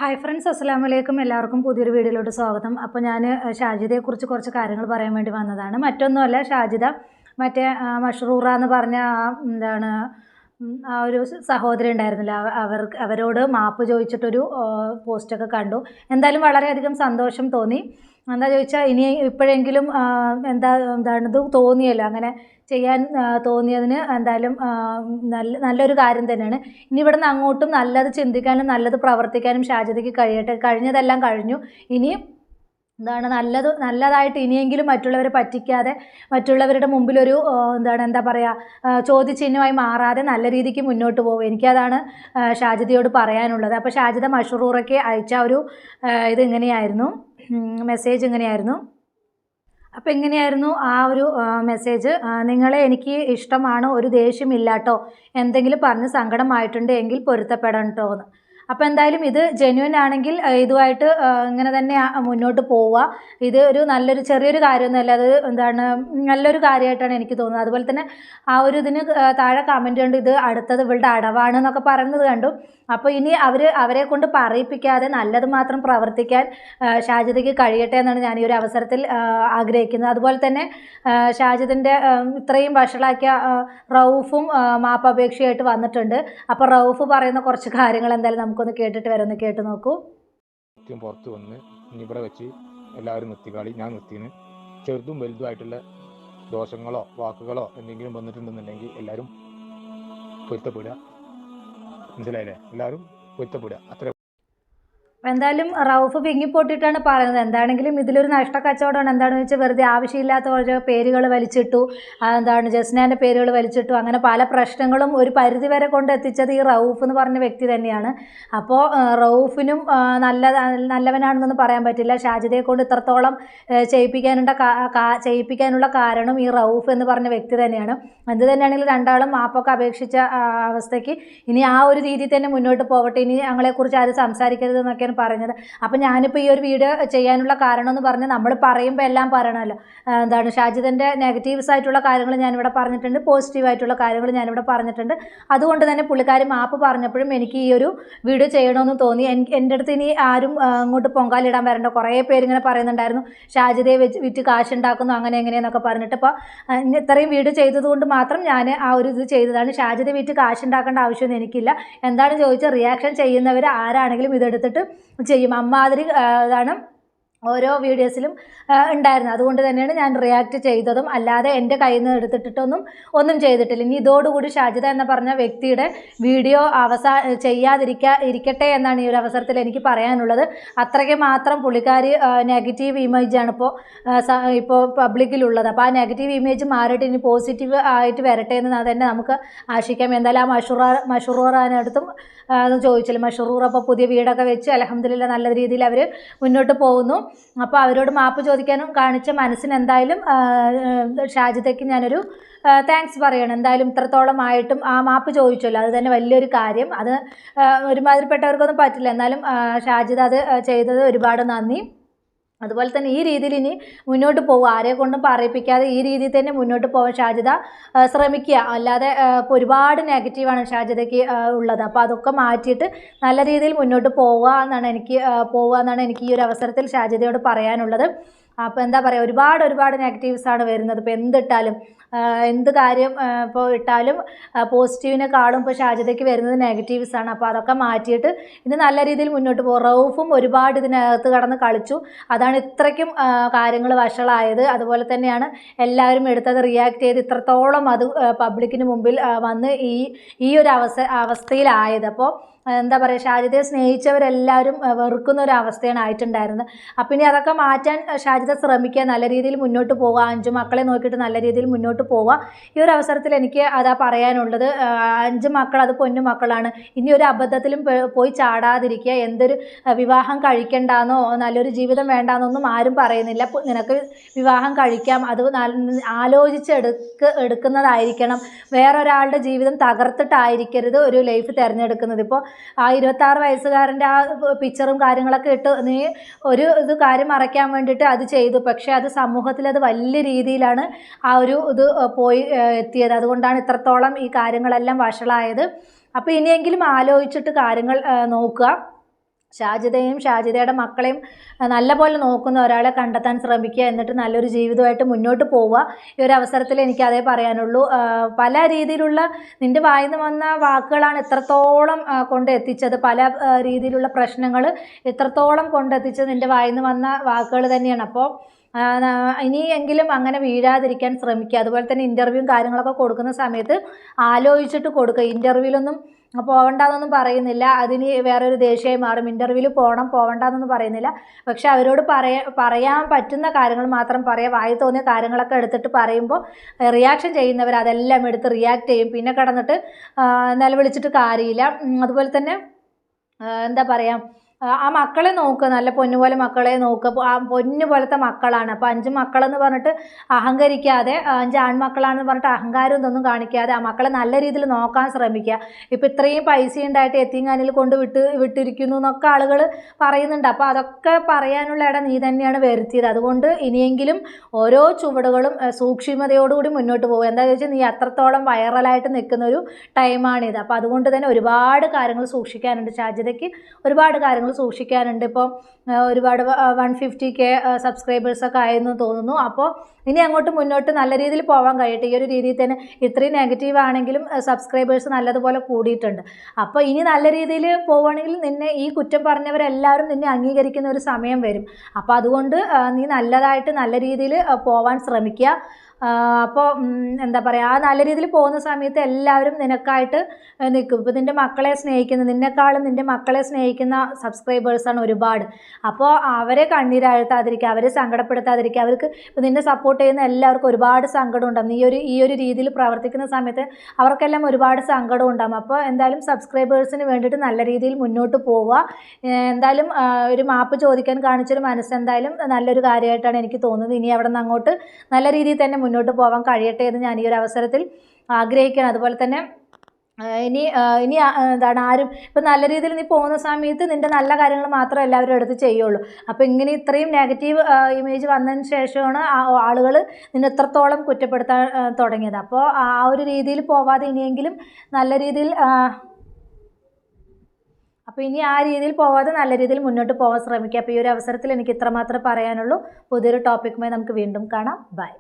Hi friends, അസ്സലാമു അലൈക്കും. എല്ലാവർക്കും പുതിയൊരു വീഡിയോയിലോട്ട് സ്വാഗതം. അപ്പോൾ ഞാൻ ഷാജിദയെക്കുറിച്ച് കുറച്ച് കാര്യങ്ങൾ പറയാൻ വേണ്ടി വന്നതാണ്. മറ്റൊന്നുമല്ല, ഷാജിദ മറ്റേ മഷ്റൂറ എന്ന് പറഞ്ഞ ആ ഒരു സഹോദരി ഉണ്ടായിരുന്നില്ല, അവരോട് മാപ്പ് ചോദിച്ചിട്ടൊരു പോസ്റ്റൊക്കെ കണ്ടു. എന്തായാലും വളരെയധികം സന്തോഷം തോന്നി. എന്താ ചോദിച്ചാൽ ഇനി ഇപ്പോഴെങ്കിലും ഇത് തോന്നിയല്ലോ, അങ്ങനെ ചെയ്യാൻ തോന്നിയതിന് എന്തായാലും നല്ലൊരു കാര്യം തന്നെയാണ്. ഇനി ഇവിടുന്ന് അങ്ങോട്ടും നല്ലത് ചിന്തിക്കാനും നല്ലത് പ്രവർത്തിക്കാനും ഷാജിദയ്ക്ക് കഴിയട്ടെ. കഴിഞ്ഞതെല്ലാം കഴിഞ്ഞു. ഇനി നല്ലതായിട്ട് ഇനിയെങ്കിലും മറ്റുള്ളവരെ പറ്റിക്കാതെ, മറ്റുള്ളവരുടെ മുമ്പിലൊരു ചോദ്യചിഹ്നമായി മാറാതെ നല്ല രീതിക്ക് മുന്നോട്ട് പോകും. എനിക്കതാണ് ഷാജിദയോട് പറയാനുള്ളത്. അപ്പോൾ ഷാജിദ മഷ്റൂറയ്ക്ക് അയച്ച ഒരു മെസ്സേജ് ഇങ്ങനെയായിരുന്നു. അപ്പോൾ എങ്ങനെയായിരുന്നു ആ ഒരു മെസ്സേജ്? നിങ്ങളെ എനിക്ക് ഇഷ്ടമാണ്, ഒരു ദേഷ്യമില്ലാട്ടോ, എന്തെങ്കിലും പറഞ്ഞ് സങ്കടമായിട്ടുണ്ട് എങ്കിൽ പൊരുത്തപ്പെടണം കേട്ടോ എന്ന്. അപ്പോൾ എന്തായാലും ഇത് ജെന്യുവൻ ആണെങ്കിൽ ഇതുമായിട്ട് ഇങ്ങനെ തന്നെ മുന്നോട്ട് പോവുക. ഇത് ഒരു ചെറിയൊരു കാര്യമൊന്നുമല്ല, അത് നല്ലൊരു കാര്യമായിട്ടാണ് എനിക്ക് തോന്നുന്നത്. അതുപോലെ തന്നെ ആ ഒരു ഇതിന് താഴെ കമൻറ്റ് കണ്ടു, ഇത് അടുത്തത് ഇവളുടെ അടവാണ് എന്നൊക്കെ പറയുന്നത് കണ്ടു. അപ്പോൾ ഇനി അവരെ കൊണ്ട് പറയിപ്പിക്കാതെ നല്ലത് മാത്രം പ്രവർത്തിക്കാൻ ഷാജിദയ്ക്ക് കഴിയട്ടെ എന്നാണ് ഞാൻ ഈ ഒരു അവസരത്തിൽ ആഗ്രഹിക്കുന്നത്. അതുപോലെ തന്നെ ഷാജിദിൻ്റെ ഇത്രയും വഷളാക്കിയ റൌഫും മാപ്പപേക്ഷയായിട്ട് വന്നിട്ടുണ്ട്. അപ്പോൾ റൌഫ് പറയുന്ന കുറച്ച് കാര്യങ്ങൾ എന്തായാലും നമുക്കൊന്ന് കേട്ടിട്ട് വരാം. കേട്ട് നോക്കൂ. പുറത്ത് വന്ന് ഇനി ഇവിടെ വെച്ച് എല്ലാവരും നിർത്തിക്കാളി, ഞാൻ നിർത്തിന്ന്. ചെറുതും വലുതുമായിട്ടുള്ള ദോഷങ്ങളോ വാക്കുകളോ എന്തെങ്കിലും വന്നിട്ടുണ്ടെന്നുണ്ടെങ്കിൽ എല്ലാവരും പൊരുത്തപ്പെടുക. മനസ്സിലായില്ലേ? എല്ലാവരും പൊരുത്തപ്പെടുക, അത്ര. എന്തായാലും റൌഫ് വിങ്ങിപ്പൊട്ടിയിട്ടാണ് പറയുന്നത്. എന്താണെങ്കിലും ഇതിലൊരു നഷ്ടക്കച്ചവടമാണ്. എന്താണെന്ന് വെച്ചാൽ വെറുതെ ആവശ്യമില്ലാത്ത ഓരോ പേരുകൾ വലിച്ചിട്ടു, ജസ്നാൻ്റെ പേരുകൾ വലിച്ചിട്ടു, അങ്ങനെ പല പ്രശ്നങ്ങളും ഒരു പരിധി വരെ കൊണ്ട് എത്തിച്ചത് ഈ റൌഫ് എന്ന് പറഞ്ഞ വ്യക്തി തന്നെയാണ്. അപ്പോൾ റൌഫിനും നല്ലവനാണെന്നൊന്നും പറയാൻ പറ്റില്ല. ഷാജിദയെ കൊണ്ട് ഇത്രത്തോളം ചെയ്യിപ്പിക്കാനുള്ള കാരണം ഈ റൌഫ് എന്ന് പറഞ്ഞ വ്യക്തി തന്നെയാണ്. എന്ത് തന്നെയാണെങ്കിലും രണ്ടാളും മാപ്പൊക്കെ അപേക്ഷിച്ച അവസ്ഥയ്ക്ക് ഇനി ആ ഒരു രീതിയിൽ തന്നെ മുന്നോട്ട് പോകട്ടെ. ഇനി ഞങ്ങളെക്കുറിച്ച് ആരും സംസാരിക്കരുത് എന്നൊക്കെ പറഞ്ഞത്. അപ്പം ഞാനിപ്പോൾ ഈ ഒരു വീഡിയോ ചെയ്യാനുള്ള കാരണം എന്ന് പറഞ്ഞാൽ, നമ്മൾ പറയുമ്പോൾ എല്ലാം പറയണമല്ലോ. ഷാജിദിൻ്റെ നെഗറ്റീവ്സ് ആയിട്ടുള്ള കാര്യങ്ങൾ ഞാനിവിടെ പറഞ്ഞിട്ടുണ്ട്, പോസിറ്റീവായിട്ടുള്ള കാര്യങ്ങൾ ഞാനിവിടെ പറഞ്ഞിട്ടുണ്ട്. അതുകൊണ്ട് തന്നെ പുള്ളിക്കാരി മാപ്പ് പറഞ്ഞപ്പോഴും എനിക്ക് ഈ ഒരു വീഡിയോ ചെയ്യണമെന്ന് തോന്നി. എൻ്റെ അടുത്ത് ഇനി ആരും അങ്ങോട്ട് പൊങ്കാലിടാൻ വരണ്ട. കുറേ പേരിങ്ങനെ പറയുന്നുണ്ടായിരുന്നു ഷാജിദയെ വിറ്റ് കാശുണ്ടാക്കുന്നു അങ്ങനെ എങ്ങനെയെന്നൊക്കെ പറഞ്ഞിട്ട്. ഇപ്പോൾ ഇത്രയും വീഡിയോ ചെയ്തതുകൊണ്ട് മാത്രം ഞാൻ ആ ഒരു ഇത് ചെയ്തതാണ്. ഷാജിദയെ വിറ്റ് കാശുണ്ടാക്കേണ്ട ആവശ്യമൊന്നും എനിക്കില്ല. എന്താണെന്ന് ചോദിച്ചാൽ റിയാക്ഷൻ ചെയ്യുന്നവർ ആരാണെങ്കിലും ഇതെടുത്തിട്ട് ചെയ്യും. അമ്മാതിരി ഓരോ വീഡിയോസിലും ഉണ്ടായിരുന്നു. അതുകൊണ്ട് തന്നെയാണ് ഞാൻ റിയാക്ട് ചെയ്തതും. അല്ലാതെ എൻ്റെ കയ്യിൽ നിന്ന് ഒന്നും ചെയ്തിട്ടില്ല. ഇനി ഇതോടുകൂടി ഷാജിദ എന്ന് പറഞ്ഞ വ്യക്തിയുടെ വീഡിയോ ഇരിക്കട്ടെ എന്നാണ് ഈ ഒരു അവസരത്തിൽ എനിക്ക് പറയാനുള്ളത്. അത്രയ്ക്ക് മാത്രം പുള്ളിക്കാരി നെഗറ്റീവ് ഇമേജാണ് ഇപ്പോൾ പബ്ലിക്കിലുള്ളത്. അപ്പോൾ ആ നെഗറ്റീവ് ഇമേജ് മാറിയിട്ട് ഇനി പോസിറ്റീവ് ആയിട്ട് വരട്ടെ എന്ന് തന്നെ നമുക്ക് ആശിക്കാം. എന്തായാലും ആ മഷ്റൂറിനടുത്തും ചോദിച്ചില്ല. മഷ്റൂർ അപ്പോൾ പുതിയ വീടൊക്കെ വെച്ച് അൽഹംദുലില്ലാ നല്ല രീതിയിൽ അവർ മുന്നോട്ട് പോകുന്നു. അപ്പോൾ അവരോട് മാപ്പ് ചോദിക്കാനും കാണിച്ച മനസ്സിന് എന്തായാലും ഷാജിദയ്ക്ക് ഞാനൊരു താങ്ക്സ് പറയണം. എന്തായാലും ഇത്രത്തോളം ആയിട്ടും ആ മാപ്പ് ചോദിച്ചല്ലോ, അത് തന്നെ വലിയൊരു കാര്യം. അത് ഒരുമാതിരിപ്പെട്ടവർക്കൊന്നും പറ്റില്ല. എന്നാലും ഷാജിദ അത് ചെയ്തത് ഒരുപാട് നന്ദി. അതുപോലെ തന്നെ ഈ രീതിയിൽ ഇനി മുന്നോട്ട് പോകുക, ആരെ കൊണ്ടും പറയിപ്പിക്കാതെ ഈ രീതിയിൽ തന്നെ മുന്നോട്ട് പോകാൻ ഷാജിദ ശ്രമിക്കുക. അല്ലാതെ ഇപ്പോൾ ഒരുപാട് നെഗറ്റീവാണ് ഷാജിദയ്ക്ക് ഉള്ളത്. അപ്പോൾ അതൊക്കെ മാറ്റിയിട്ട് നല്ല രീതിയിൽ മുന്നോട്ട് പോവുക എന്നാണ് എനിക്ക് ഈ ഒരു അവസരത്തിൽ ഷാജിദയോട് പറയാനുള്ളത്. അപ്പോൾ എന്താ പറയുക, ഒരുപാട് നെഗറ്റീവ്സാണ് വരുന്നത്. ഇപ്പോൾ എന്തിട്ടാലും എന്ത് കാര്യം ഇപ്പോൾ ഇട്ടാലും പോസിറ്റീവിനെക്കാളും ഇപ്പോൾ ഷാജിദയ്ക്ക് വരുന്നത് നെഗറ്റീവ്സാണ്. അപ്പോൾ അതൊക്കെ മാറ്റിയിട്ട് ഇനി നല്ല രീതിയിൽ മുന്നോട്ട് പോകും. റൌഫും ഒരുപാട് ഇതിനകത്ത് കടന്ന് കളിച്ചു. അതാണ് ഇത്രയ്ക്കും കാര്യങ്ങൾ വഷളായത്. അതുപോലെ തന്നെയാണ് എല്ലാവരും എടുത്തത് റിയാക്ട് ചെയ്ത് ഇത്രത്തോളം അത് പബ്ലിക്കിന് മുമ്പിൽ വന്ന് ഈ ഒരു അവസ്ഥയിലായത്. അപ്പോൾ എന്താ പറയുക, ഷാജിദയെ സ്നേഹിച്ചവരെല്ലാവരും വെറുക്കുന്ന ഒരു അവസ്ഥയാണ് ആയിട്ടുണ്ടായിരുന്നത്. അപ്പം ഇനി അതൊക്കെ മാറ്റാൻ ഷാജിദ ശ്രമിക്കുക, നല്ല രീതിയിൽ മുന്നോട്ട് പോവുക, 5 മക്കളെ നോക്കിയിട്ട് നല്ല രീതിയിൽ മുന്നോട്ട് പോവുക. ഈ ഒരു അവസരത്തിൽ എനിക്ക് അതാ പറയാനുള്ളത്. 5 മക്കൾ അത് പൊന്നു മക്കളാണ്. ഇനി ഒരു അബദ്ധത്തിലും പോയി ചാടാതിരിക്കുക. എന്തൊരു വിവാഹം കഴിക്കണ്ടെന്നോ നല്ലൊരു ജീവിതം വേണ്ടാന്നൊന്നും ആരും പറയുന്നില്ല. നിനക്ക് വിവാഹം കഴിക്കാം, അത് എടുക്കുന്നതായിരിക്കണം. വേറൊരാളുടെ ജീവിതം തകർത്തിട്ടായിരിക്കരുത് ഒരു ലൈഫ് തിരഞ്ഞെടുക്കുന്നത്. ഇപ്പോൾ ആ 26 വയസ്സുകാരൻ്റെ ആ പിക്ചറും കാര്യങ്ങളൊക്കെ ഇട്ട് നീ ഇത് കാര്യം മറയ്ക്കാൻ വേണ്ടിയിട്ട് അത് ചെയ്തു. പക്ഷേ അത് സമൂഹത്തിൽ അത് വലിയ രീതിയിലാണ് ആ ഒരു ഇത് പോയി എത്തിയത്. അതുകൊണ്ടാണ് ഇത്രത്തോളം ഈ കാര്യങ്ങളെല്ലാം വഷളായത്. അപ്പോൾ ഇനിയെങ്കിലും ആലോചിച്ചിട്ട് കാര്യങ്ങൾ നോക്കുക. ഷാജിദയും ഷാജിദയുടെ മക്കളെയും നല്ലപോലെ നോക്കുന്ന ഒരാളെ കണ്ടെത്താൻ ശ്രമിക്കുക. എന്നിട്ട് നല്ലൊരു ജീവിതമായിട്ട് മുന്നോട്ട് പോവുക. ഈ ഒരു അവസരത്തിൽ എനിക്ക് അതേ പറയാനുള്ളൂ. പല രീതിയിലുള്ള നിൻ്റെ വായിൽ നിന്ന് വന്ന വാക്കുകളാണ് ഇത്രത്തോളം കൊണ്ടെത്തിച്ചത്. പല രീതിയിലുള്ള പ്രശ്നങ്ങൾ ഇത്രത്തോളം കൊണ്ടെത്തിച്ചത് നിൻ്റെ വായിൽ നിന്ന് വന്ന വാക്കുകൾ തന്നെയാണ്. അപ്പോൾ ഇനിയെങ്കിലും അങ്ങനെ വീഴാതിരിക്കാൻ ശ്രമിക്കുക. അതുപോലെ തന്നെ ഇൻ്റർവ്യൂവും കാര്യങ്ങളൊക്കെ കൊടുക്കുന്ന സമയത്ത് ആലോചിച്ചിട്ട് കൊടുക്കുക. ഇൻ്റർവ്യൂവിലൊന്നും പോകണ്ടെന്നൊന്നും പറയുന്നില്ല, അതിന് വേറൊരു ദേഷ്യമായി മാറും. ഇൻ്റർവ്യൂവിൽ പോകണ്ടെന്നൊന്നും പറയുന്നില്ല. പക്ഷെ അവരോട് പറയാൻ പറ്റുന്ന കാര്യങ്ങൾ മാത്രം പറയാം. വായി തോന്നിയ കാര്യങ്ങളൊക്കെ എടുത്തിട്ട് പറയുമ്പോൾ റിയാക്ഷൻ ചെയ്യുന്നവർ അതെല്ലാം എടുത്ത് റിയാക്ട് ചെയ്യും. പിന്നെ കിടന്നിട്ട് നിലവിളിച്ചിട്ട് കാര്യമില്ല. അതുപോലെ തന്നെ എന്താ പറയുക, ആ മക്കളെ നോക്കുക, നല്ല പൊന്നുപോലെ മക്കളെ നോക്കുക. ആ പൊന്നു പോലത്തെ മക്കളാണ്. അപ്പോൾ 5 മക്കളെന്ന് പറഞ്ഞിട്ട് അഹങ്കരിക്കാതെ, 5 ആൺമക്കളാണെന്ന് പറഞ്ഞിട്ട് അഹങ്കാരം ഇതൊന്നും കാണിക്കാതെ ആ മക്കളെ നല്ല രീതിയിൽ നോക്കാൻ ശ്രമിക്കുക. ഇപ്പോൾ ഇത്രയും പൈസ ഉണ്ടായിട്ട് യത്തീംഖാനയിൽ കൊണ്ട് വിട്ടിരിക്കുന്നു എന്നൊക്കെ ആളുകൾ പറയുന്നുണ്ട്. അപ്പോൾ അതൊക്കെ പറയാനുള്ള ഇടം നീ തന്നെയാണ് വരുത്തിയത്. അതുകൊണ്ട് ഇനിയെങ്കിലും ഓരോ ചുവടുകളും സൂക്ഷ്മതയോടുകൂടി മുന്നോട്ട് പോകുക. എന്താണെന്ന് വെച്ചാൽ നീ അത്രത്തോളം വൈറലായിട്ട് നിൽക്കുന്ന ഒരു ടൈമാണിത്. അപ്പോൾ അതുകൊണ്ട് തന്നെ ഒരുപാട് കാര്യങ്ങൾ സൂക്ഷിക്കാനുണ്ട്. ഷാജിദയ്ക്ക് ഒരുപാട് കാര്യങ്ങൾ സൂക്ഷിക്കാനുണ്ട്. ഇപ്പോൾ ഒരുപാട് 150K സബ്സ്ക്രൈബേഴ്സൊക്കെ ആയെന്ന് തോന്നുന്നു. അപ്പോൾ ഇനി അങ്ങോട്ട് മുന്നോട്ട് നല്ല രീതിയിൽ പോകാൻ കഴിയട്ടെ. ഈ ഒരു രീതിയിൽ തന്നെ ഇത്രയും നെഗറ്റീവ് ആണെങ്കിലും സബ്സ്ക്രൈബേഴ്സ് നല്ലതുപോലെ കൂടിയിട്ടുണ്ട്. അപ്പോൾ ഇനി നല്ല രീതിയിൽ പോവുകയാണെങ്കിൽ നിന്നെ ഈ കുറ്റം പറഞ്ഞവരെല്ലാവരും നിന്നെ അംഗീകരിക്കുന്ന ഒരു സമയം വരും. അപ്പോൾ അതുകൊണ്ട് നീ നല്ലതായിട്ട് നല്ല രീതിയിൽ പോവാൻ ശ്രമിക്കുക. അപ്പോൾ എന്താ പറയുക, ആ നല്ല രീതിയിൽ പോകുന്ന സമയത്ത് എല്ലാവരും നിനക്കായിട്ട് നിൽക്കും. ഇപ്പോൾ നിൻ്റെ മക്കളെ സ്നേഹിക്കുന്ന, നിന്നെക്കാളും നിൻ്റെ മക്കളെ സ്നേഹിക്കുന്ന സബ്സ്ക്രൈബേഴ്സാണ് ഒരുപാട്. അപ്പോൾ അവരെ കണ്ണീരാഴ്ത്താതിരിക്കുക, അവരെ സങ്കടപ്പെടുത്താതിരിക്കുക. അവർക്ക് ഇപ്പോൾ നിന്നെ സപ്പോർട്ട് ചെയ്യുന്ന എല്ലാവർക്കും ഒരുപാട് സങ്കടം ഉണ്ടാകും. ഈ ഒരു രീതിയിൽ പ്രവർത്തിക്കുന്ന സമയത്ത് അവർക്കെല്ലാം ഒരുപാട് സങ്കടം ഉണ്ടാകും. അപ്പോൾ എന്തായാലും സബ്സ്ക്രൈബേഴ്സിന് വേണ്ടിയിട്ട് നല്ല രീതിയിൽ മുന്നോട്ട് പോവുക. എന്തായാലും ഒരു മാപ്പ് ചോദിക്കാൻ കാണിച്ചൊരു മനസ്സെന്തായാലും നല്ലൊരു കാര്യമായിട്ടാണ് എനിക്ക് തോന്നുന്നത്. ഇനി അവിടെ നിന്ന് അങ്ങോട്ട് നല്ല രീതിയിൽ തന്നെ മുന്നോട്ട് പോകാൻ കഴിയട്ടെ എന്ന് ഞാൻ ഈ ഒരു അവസരത്തിൽ ആഗ്രഹിക്കുകയാണ്. അതുപോലെ തന്നെ ഇനി എന്താണ്, ആരും ഇപ്പം നല്ല രീതിയിൽ നീ പോകുന്ന സമയത്ത് നിൻ്റെ നല്ല കാര്യങ്ങൾ മാത്രമേ എല്ലാവരും എടുത്ത് ചെയ്യുള്ളൂ. അപ്പോൾ ഇങ്ങനെ ഇത്രയും നെഗറ്റീവ് ഇമേജ് വന്നതിന് ശേഷമാണ് ആളുകൾ നിന്നെ എത്രത്തോളം കുറ്റപ്പെടുത്താൻ തുടങ്ങിയത്. അപ്പോൾ ആ ഒരു രീതിയിൽ പോവാതെ ഇനിയെങ്കിലും നല്ല രീതിയിൽ അപ്പോൾ ഇനി ആ രീതിയിൽ പോവാതെ നല്ല രീതിയിൽ മുന്നോട്ട് പോകാൻ ശ്രമിക്കുക. അപ്പോൾ ഈ ഒരു അവസരത്തിൽ എനിക്ക് ഇത്രമാത്രമേ പറയാനുള്ളൂ. പുതിയൊരു ടോപ്പിക്കുമായി നമുക്ക് വീണ്ടും കാണാം. ബൈ.